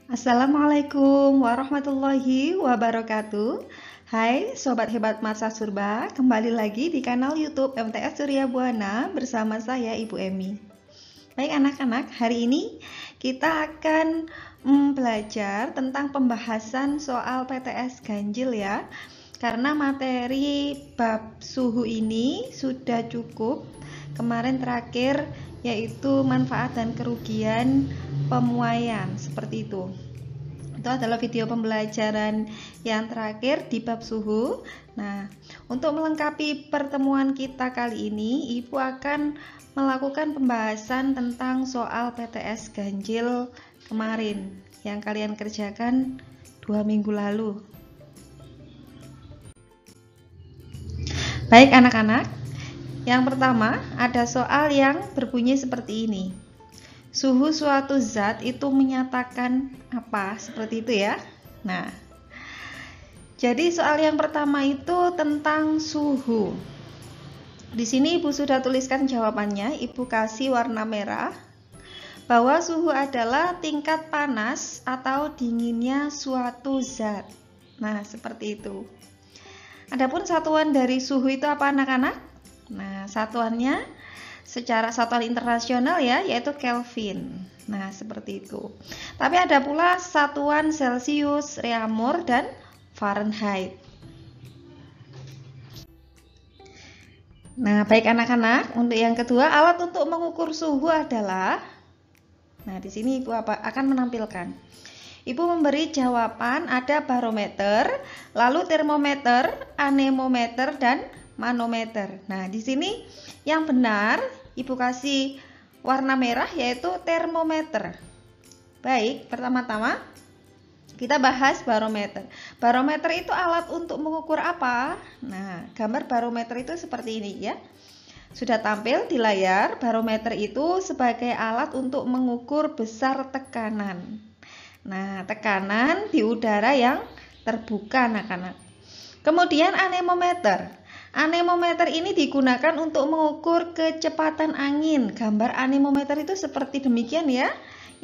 Assalamualaikum warahmatullahi wabarakatuh. Hai Sobat Hebat Masa Surba, kembali lagi di kanal YouTube MTS Surya Buana bersama saya Ibu Emi. Baik anak-anak, hari ini kita akan belajar tentang pembahasan soal PTS ganjil ya. Karena materi bab suhu ini sudah cukup. Kemarin terakhir yaitu manfaat dan kerugian pemuaian, seperti itu. Itu adalah video pembelajaran yang terakhir di bab suhu. Nah, untuk melengkapi pertemuan kita kali ini, Ibu akan melakukan pembahasan tentang soal PTS ganjil kemarin yang kalian kerjakan 2 minggu lalu. Baik anak-anak, yang pertama ada soal yang berbunyi seperti ini. Suhu suatu zat itu menyatakan apa? Seperti itu ya. Nah, jadi soal yang pertama itu tentang suhu. Di sini Ibu sudah tuliskan jawabannya. Ibu kasih warna merah, bahwa suhu adalah tingkat panas atau dinginnya suatu zat. Nah, seperti itu. Adapun satuan dari suhu itu apa anak-anak? Nah, satuannya secara satuan internasional ya, yaitu Kelvin. Nah, seperti itu. Tapi ada pula satuan Celcius, Reaumur, dan Fahrenheit. Nah, baik anak-anak, untuk yang kedua, alat untuk mengukur suhu adalah, nah di sini Ibu akan menampilkan. Ibu memberi jawaban ada barometer, lalu termometer, anemometer, dan manometer. Nah, di sini yang benar Ibu kasih warna merah yaitu termometer. Baik, pertama-tama kita bahas barometer. Barometer itu alat untuk mengukur apa? Nah, gambar barometer itu seperti ini ya. Sudah tampil di layar. Barometer itu sebagai alat untuk mengukur besar tekanan. Nah, tekanan di udara yang terbuka anak-anak. Kemudian anemometer. Anemometer ini digunakan untuk mengukur kecepatan angin. Gambar anemometer itu seperti demikian ya,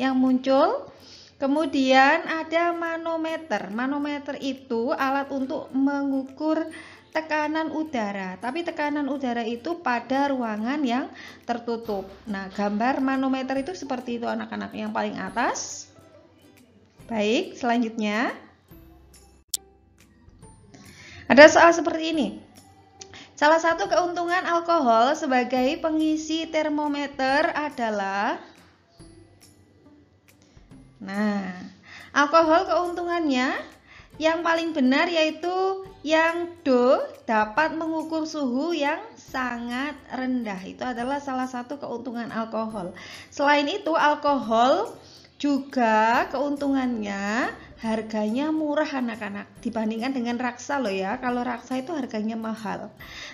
yang muncul. Kemudian ada manometer. Manometer itu alat untuk mengukur tekanan udara. Tapi tekanan udara itu pada ruangan yang tertutup. Nah, gambar manometer itu seperti itu anak-anak, yang paling atas. Baik, selanjutnya ada soal seperti ini. Salah satu keuntungan alkohol sebagai pengisi termometer adalah, nah, alkohol keuntungannya yang paling benar yaitu yang Do dapat mengukur suhu yang sangat rendah. Itu adalah salah satu keuntungan alkohol. Selain itu, alkohol juga keuntungannya harganya murah anak-anak, dibandingkan dengan raksa loh ya. Kalau raksa itu harganya mahal,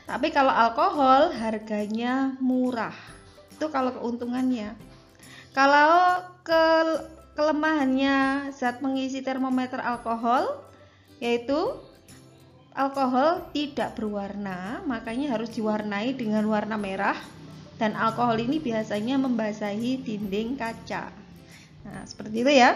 tapi kalau alkohol harganya murah. Itu kalau keuntungannya. Kalau kelemahannya zat pengisi termometer alkohol, yaitu alkohol tidak berwarna, makanya harus diwarnai dengan warna merah, dan alkohol ini biasanya membasahi dinding kaca. Nah, seperti itu ya.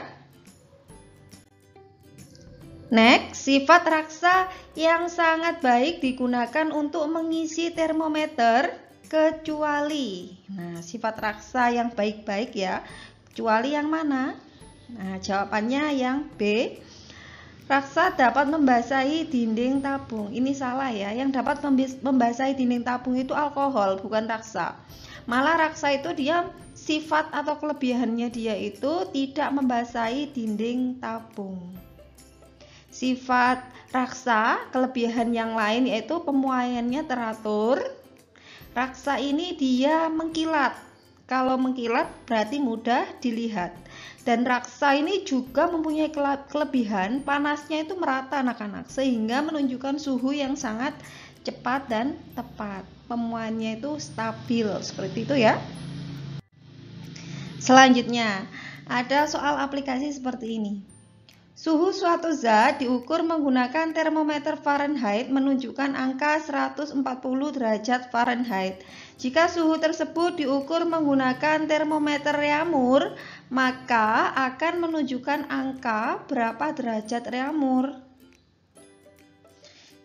Next, sifat raksa yang sangat baik digunakan untuk mengisi termometer kecuali. Nah, sifat raksa yang baik-baik ya. Kecuali yang mana? Nah, jawabannya yang B. Raksa dapat membasahi dinding tabung. Ini salah ya. Yang dapat membasahi dinding tabung itu alkohol, bukan raksa. Malah raksa itu dia sifat atau kelebihannya dia itu tidak membasahi dinding tabung. Sifat raksa, kelebihan yang lain yaitu pemuaiannya teratur. Raksa ini dia mengkilat. Kalau mengkilat berarti mudah dilihat. Dan raksa ini juga mempunyai kelebihan panasnya itu merata anak-anak, sehingga menunjukkan suhu yang sangat cepat dan tepat. Pemuaiannya itu stabil, seperti itu ya. Selanjutnya, ada soal aplikasi seperti ini. Suhu suatu zat diukur menggunakan termometer Fahrenheit menunjukkan angka 140 derajat Fahrenheit. Jika suhu tersebut diukur menggunakan termometer Reaumur, maka akan menunjukkan angka berapa derajat Reaumur.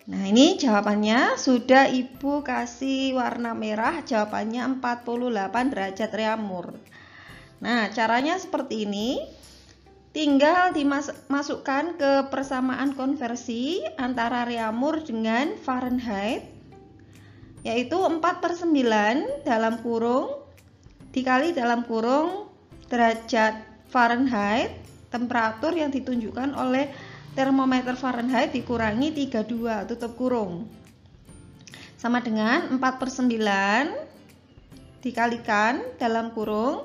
Nah, ini jawabannya sudah Ibu kasih warna merah, jawabannya 48 derajat Reaumur. Nah, caranya seperti ini. Tinggal dimasukkan ke persamaan konversi antara Reaumur dengan Fahrenheit, yaitu 4/9 dalam kurung dikali dalam kurung derajat Fahrenheit, temperatur yang ditunjukkan oleh termometer Fahrenheit dikurangi 32 tutup kurung, sama dengan 4/9 dikalikan dalam kurung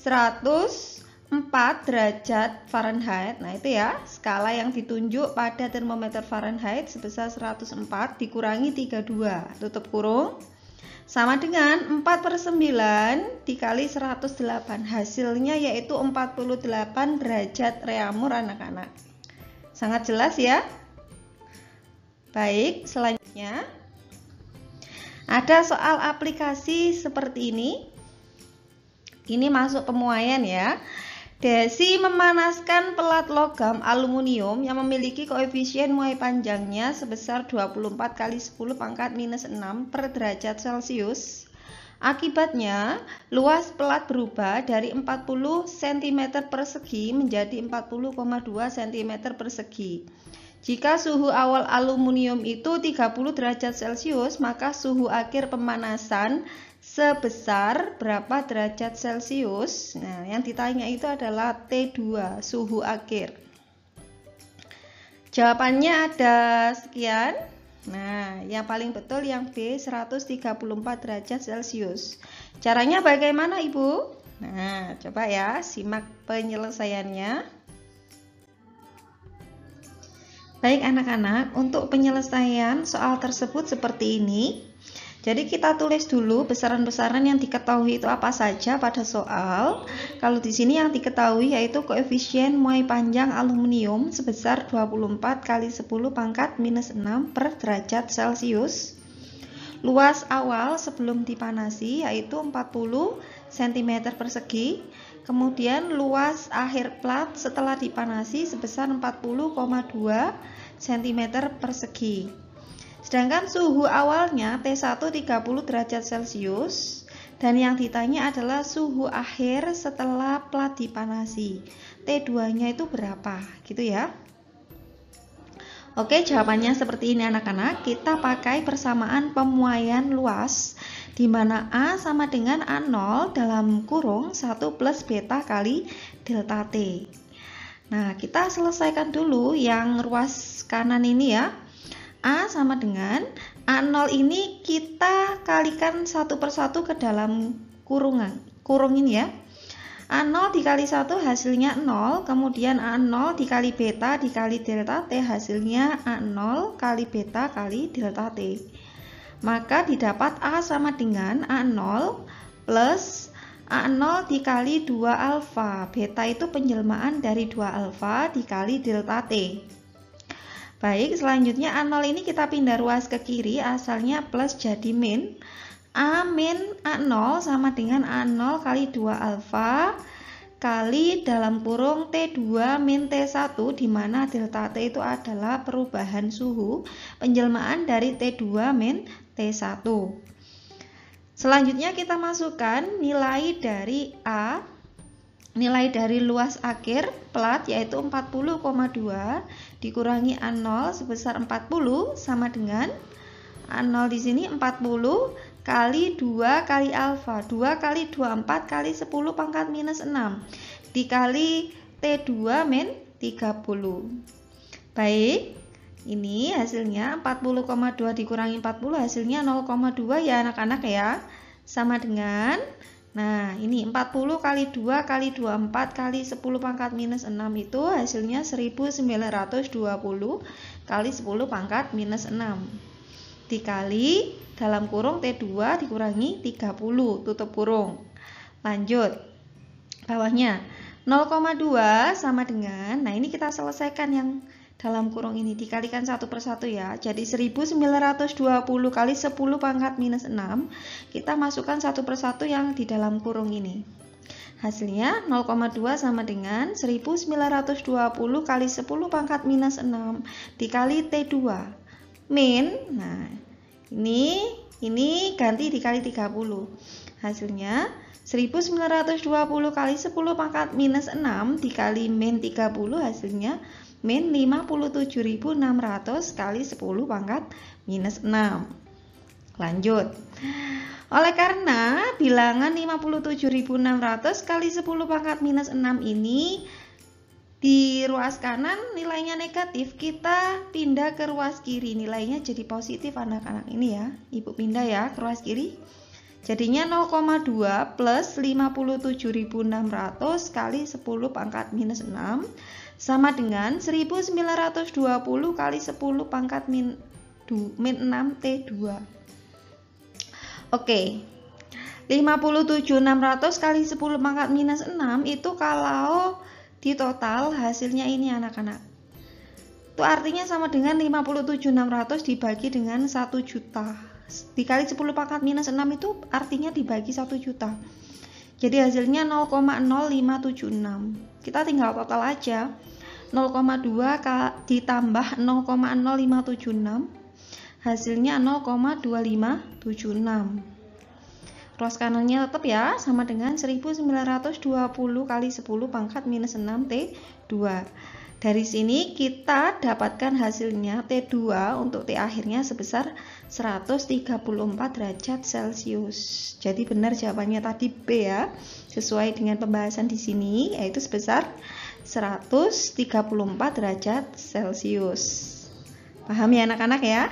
104 derajat Fahrenheit. Nah, itu ya skala yang ditunjuk pada termometer Fahrenheit sebesar 104 dikurangi 32 tutup kurung, sama dengan 4/9 dikali 108. Hasilnya yaitu 48 derajat Reaumur, anak-anak. Sangat jelas ya. Baik, selanjutnya ada soal aplikasi seperti ini. Ini masuk pemuaian ya. Desi memanaskan pelat logam aluminium yang memiliki koefisien muai panjangnya sebesar 24 kali 10 pangkat minus 6 per derajat Celcius. Akibatnya, luas pelat berubah dari 40 cm persegi menjadi 40,2 cm persegi. Jika suhu awal aluminium itu 30 derajat Celcius, maka suhu akhir pemanasan sebesar berapa derajat Celcius? Nah, yang ditanya itu adalah T2, suhu akhir. Jawabannya ada sekian. Nah, yang paling betul yang B, 134 derajat Celcius. Caranya bagaimana, Ibu? Nah, coba ya, simak penyelesaiannya. Baik anak-anak, untuk penyelesaian soal tersebut seperti ini. Jadi kita tulis dulu besaran-besaran yang diketahui itu apa saja pada soal. Kalau di sini yang diketahui yaitu koefisien muai panjang aluminium sebesar 24 kali 10 pangkat minus 6 per derajat Celcius. Luas awal sebelum dipanasi yaitu 40 cm persegi. Kemudian luas akhir plat setelah dipanasi sebesar 40,2 cm persegi. Sedangkan suhu awalnya T1 30 derajat Celcius dan yang ditanya adalah suhu akhir setelah plat dipanasi. T2-nya itu berapa? Gitu ya. Oke, jawabannya seperti ini anak-anak. Kita pakai persamaan pemuaian luas di mana A sama dengan A0 dalam kurung 1 plus beta kali delta T. Nah, kita selesaikan dulu yang ruas kanan ini ya. A sama dengan A0 ini kita kalikan satu persatu ke dalam kurung ini ya. A0 dikali 1 hasilnya 0, kemudian A0 dikali beta dikali delta T hasilnya A0 kali beta kali delta T. Maka didapat A sama dengan A0 plus A0 dikali 2 alfa. Beta itu penjelmaan dari 2 alfa dikali delta T. Baik, selanjutnya A0 ini kita pindah ruas ke kiri, asalnya plus jadi min. A min A0 sama dengan A0 kali 2 alfa kali dalam kurung T2 min T1, di mana delta T itu adalah perubahan suhu penjelmaan dari T2 min T1. Selanjutnya kita masukkan nilai dari A, nilai dari luas akhir plat yaitu 40,2 dikurangi A0 sebesar 40 sama dengan A0 di sini 40 kali 2 kali alfa. 2 kali 24 kali 10 pangkat minus 6 dikali T2 min 30. Baik, ini hasilnya 40,2 dikurangi 40 hasilnya 0,2 ya anak-anak ya. Sama dengan, nah ini 40 kali 2 kali 24 kali 10 pangkat minus 6 itu hasilnya 1920 kali 10 pangkat minus 6 dikali dalam kurung T2 dikurangi 30 tutup kurung. Lanjut bawahnya 0,2 sama dengan, nah ini kita selesaikan yang dalam kurung ini, dikalikan satu per satu ya. Jadi 1920 kali 10 pangkat minus 6, kita masukkan satu per satu yang di dalam kurung ini. Hasilnya 0,2 sama dengan 1920 kali 10 pangkat minus 6 dikali T2 min. Nah, ini ganti dikali 30. Hasilnya 1920 kali 10 pangkat minus 6 dikali min 30, hasilnya min 57.600 kali 10 pangkat minus 6. Lanjut. Oleh karena bilangan 57.600 kali 10 pangkat minus 6 ini di ruas kanan nilainya negatif, kita pindah ke ruas kiri, nilainya jadi positif anak-anak ini ya. Ibu pindah ya ke ruas kiri. Jadinya 0,2 plus 57.600 kali 10 pangkat minus 6 sama dengan 1920 kali 10 pangkat min 6 T2. Oke, 57.600 kali 10 pangkat minus 6 itu kalau di total hasilnya ini anak-anak. Itu artinya sama dengan 57.600 dibagi dengan 1 juta. Dikali 10 pangkat minus 6 itu artinya dibagi 1 juta. Jadi hasilnya 0,0576. Kita tinggal total aja. 0,2 ditambah 0,0576. Hasilnya 0,2576. Ruas kanannya tetap ya, sama dengan 1920 kali 10 pangkat minus 6 T2. Dari sini kita dapatkan hasilnya T2 untuk T akhirnya sebesar 134 derajat Celcius. Jadi benar jawabannya tadi B ya, sesuai dengan pembahasan di sini, yaitu sebesar 134 derajat Celcius. Paham ya anak-anak ya?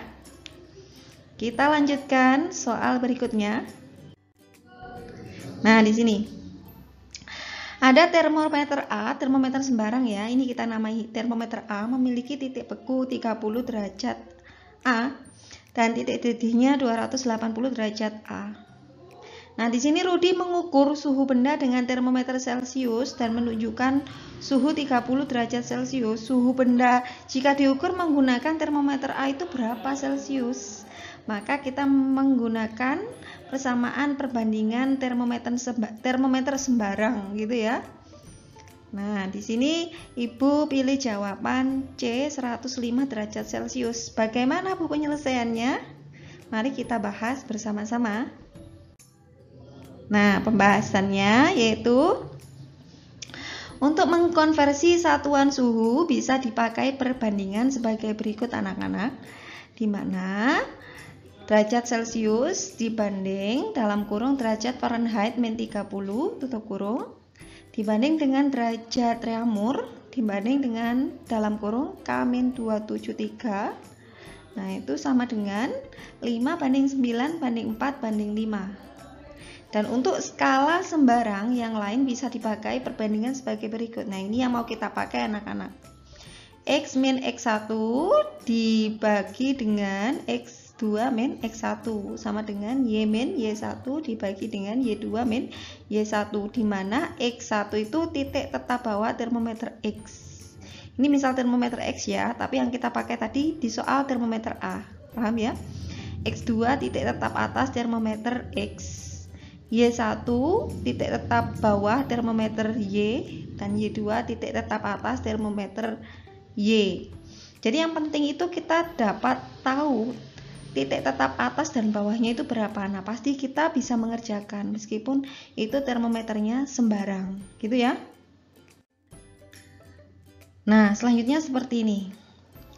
Kita lanjutkan soal berikutnya. Nah, di sini ada termometer A, termometer sembarang ya. Ini kita namai termometer A, memiliki titik beku 30 derajat A dan titik didihnya 280 derajat A. Nah, di sini Rudi mengukur suhu benda dengan termometer Celcius dan menunjukkan suhu 30 derajat Celcius. Suhu benda jika diukur menggunakan termometer A itu berapa Celcius? Maka kita menggunakan persamaan perbandingan termometer sembarang gitu ya. Nah, di sini Ibu pilih jawaban C 105 derajat Celcius. Bagaimana Bu penyelesaiannya? Mari kita bahas bersama-sama. Nah, pembahasannya yaitu untuk mengkonversi satuan suhu bisa dipakai perbandingan sebagai berikut anak-anak, di mana derajat Celcius dibanding dalam kurung derajat Fahrenheit min 30 tutup kurung dibanding dengan derajat Reaumur dibanding dengan dalam kurung K min 273. Nah, itu sama dengan 5 banding 9 banding 4 banding 5. Dan untuk skala sembarang yang lain bisa dipakai perbandingan sebagai berikut. Nah, ini yang mau kita pakai anak-anak. X min X1 dibagi dengan X2 min X1 sama dengan Y min Y1 dibagi dengan Y2 min Y1, di mana X1 itu titik tetap bawah termometer X. Ini misal termometer X ya, tapi yang kita pakai tadi di soal termometer A. Paham ya? X2 titik tetap atas termometer X. Y1 titik tetap bawah termometer Y dan Y2 titik tetap atas termometer Y. Jadi yang penting itu kita dapat tahu titik tetap atas dan bawahnya itu berapa. Nah, pasti kita bisa mengerjakan meskipun itu termometernya sembarang, gitu ya. Nah, selanjutnya seperti ini.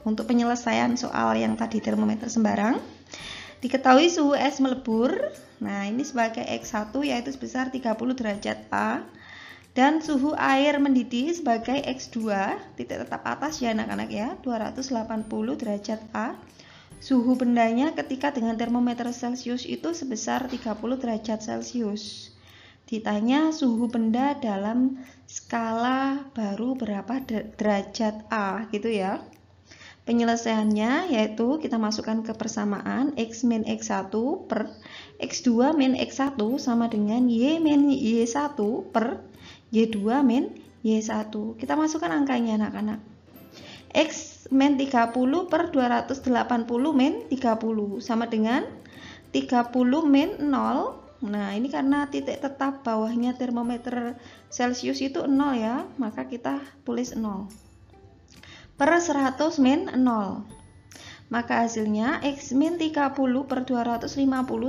Untuk penyelesaian soal yang tadi termometer sembarang, diketahui suhu es melebur. Nah, ini sebagai X1 yaitu sebesar 30 derajat A. Dan suhu air mendidih sebagai X2, titik tetap atas ya anak-anak ya, 280 derajat A. Suhu bendanya ketika dengan termometer Celcius itu sebesar 30 derajat Celcius. Ditanya suhu benda dalam skala baru berapa derajat A gitu ya. Penyelesaiannya yaitu kita masukkan ke persamaan X min X1 per X2 min X1 sama dengan Y min Y1 per Y2 min Y1. Kita masukkan angkanya anak-anak. X min 30 per 280 min 30 sama dengan 30 min 0. Nah, ini karena titik tetap bawahnya termometer Celcius itu 0 ya, maka kita tulis 0. Per 100 min 0. Maka hasilnya X min 30 per 250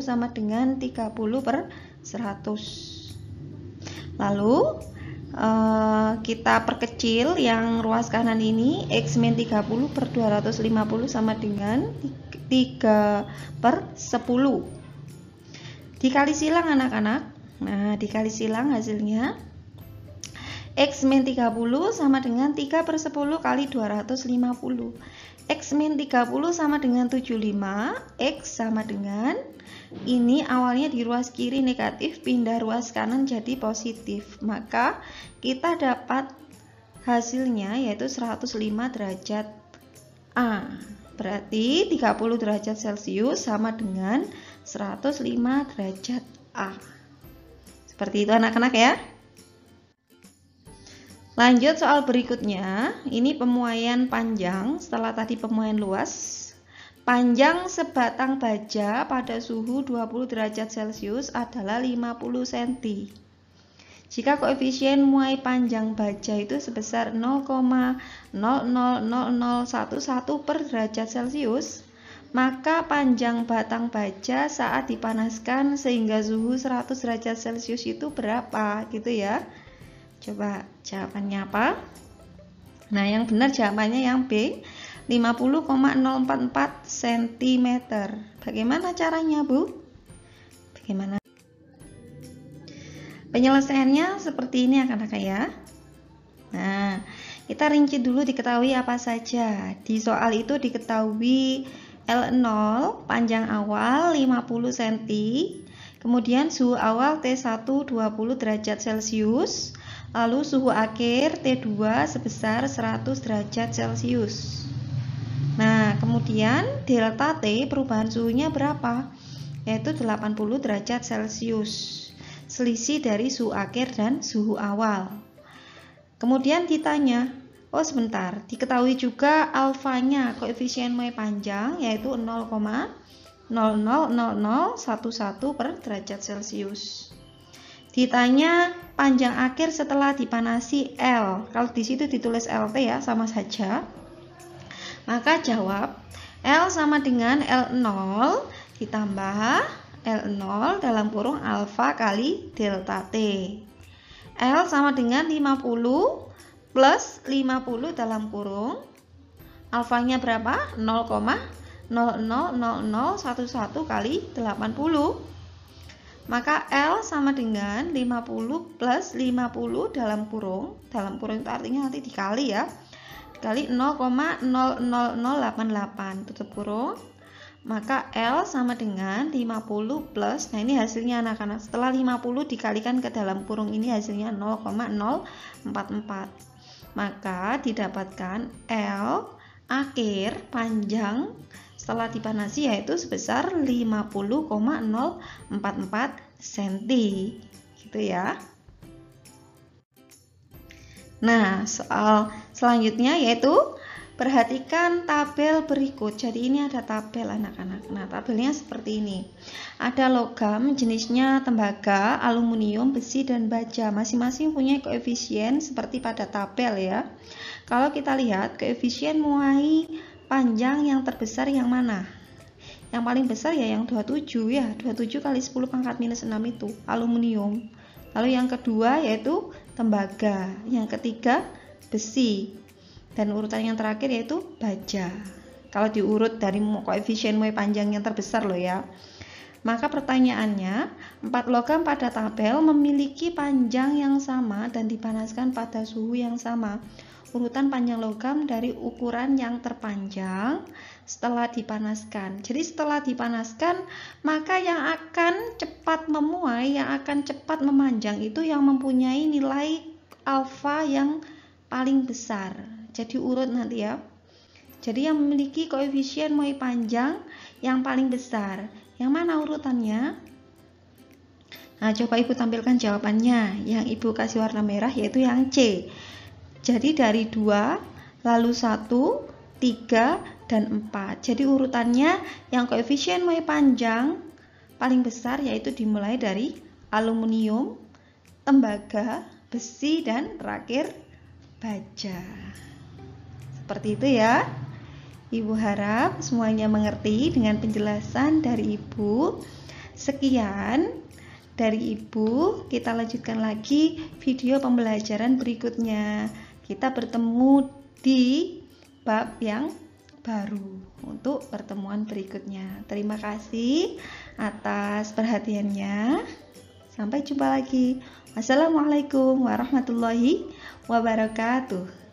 sama dengan 30 per 100. Lalu kita perkecil yang ruas kanan ini. X min 30 per 250 sama dengan 3 per 10. Dikali silang anak-anak. Nah, dikali silang hasilnya X min 30 sama dengan 3 per 10 kali 250. X min 30 sama dengan 75. X sama dengan, ini awalnya di ruas kiri negatif, pindah ruas kanan jadi positif. Maka kita dapat hasilnya yaitu 105 derajat A. Berarti 30 derajat Celcius sama dengan 105 derajat A. Seperti itu anak-anak ya. Lanjut soal berikutnya. Ini pemuaian panjang setelah tadi pemuaian luas. Panjang sebatang baja pada suhu 20 derajat Celcius adalah 50 cm. Jika koefisien muai panjang baja itu sebesar 0,000011 per derajat Celcius, maka panjang batang baja saat dipanaskan sehingga suhu 100 derajat Celcius itu berapa? Gitu ya. Coba jawabannya apa? Nah, yang benar jawabannya yang B, 50,044 cm. Bagaimana caranya, Bu? Bagaimana? Penyelesaiannya seperti ini anak-anak ya. Nah, kita rinci dulu diketahui apa saja. Di soal itu diketahui L0 panjang awal 50 cm, kemudian suhu awal T1 20 derajat Celcius, lalu suhu akhir T2 sebesar 100 derajat Celcius. Nah, kemudian delta T perubahan suhunya berapa? Yaitu 80 derajat Celcius. Selisih dari suhu akhir dan suhu awal. Kemudian ditanya, oh sebentar, diketahui juga alfanya, koefisien muai panjang yaitu 0,000011 per derajat Celcius. Ditanya panjang akhir setelah dipanasi L. Kalau di situ ditulis LT ya, sama saja. Maka jawab L sama dengan L0 ditambah L0 dalam kurung alfa kali delta T. L sama dengan 50 plus 50 dalam kurung alfanya berapa? 0,000011 kali 80. Maka L sama dengan 50 plus 50 dalam kurung itu artinya nanti dikali ya, dikali 0,00088 tutup kurung. Maka L sama dengan 50 plus, nah ini hasilnya anak-anak, setelah 50 dikalikan ke dalam kurung ini hasilnya 0,044. Maka didapatkan L akhir panjang setelah dipanasi yaitu sebesar 50,044 cm. Gitu ya. Nah, soal selanjutnya yaitu perhatikan tabel berikut. Jadi ini ada tabel anak-anak. Nah, tabelnya seperti ini. Ada logam jenisnya tembaga, aluminium, besi, dan baja. Masing-masing punya koefisien seperti pada tabel ya. Kalau kita lihat koefisien muai panjang yang terbesar yang mana? Yang paling besar ya yang 27 ya. 27 kali 10 pangkat minus 6 itu aluminium. Lalu yang kedua yaitu tembaga. Yang ketiga besi. Dan urutan yang terakhir yaitu baja. Kalau diurut dari koefisien muai panjang yang terbesar loh ya. Maka pertanyaannya, 4 logam pada tabel memiliki panjang yang sama dan dipanaskan pada suhu yang sama. Urutan panjang logam dari ukuran yang terpanjang setelah dipanaskan. Jadi setelah dipanaskan, maka yang akan cepat memuai, yang akan cepat memanjang itu yang mempunyai nilai alfa yang paling besar. Jadi urut nanti ya. Jadi yang memiliki koefisien muai panjang yang paling besar. Yang mana urutannya? Nah, coba Ibu tampilkan jawabannya. Yang Ibu kasih warna merah yaitu yang C. Jadi dari 2, lalu 1, 3, dan 4. Jadi urutannya yang koefisien Y panjang paling besar yaitu dimulai dari aluminium, tembaga, besi, dan terakhir baja. Seperti itu ya. Ibu harap semuanya mengerti dengan penjelasan dari Ibu. Sekian dari Ibu, kita lanjutkan lagi video pembelajaran berikutnya. Kita bertemu di bab yang baru untuk pertemuan berikutnya. Terima kasih atas perhatiannya. Sampai jumpa lagi. Wassalamualaikum warahmatullahi wabarakatuh.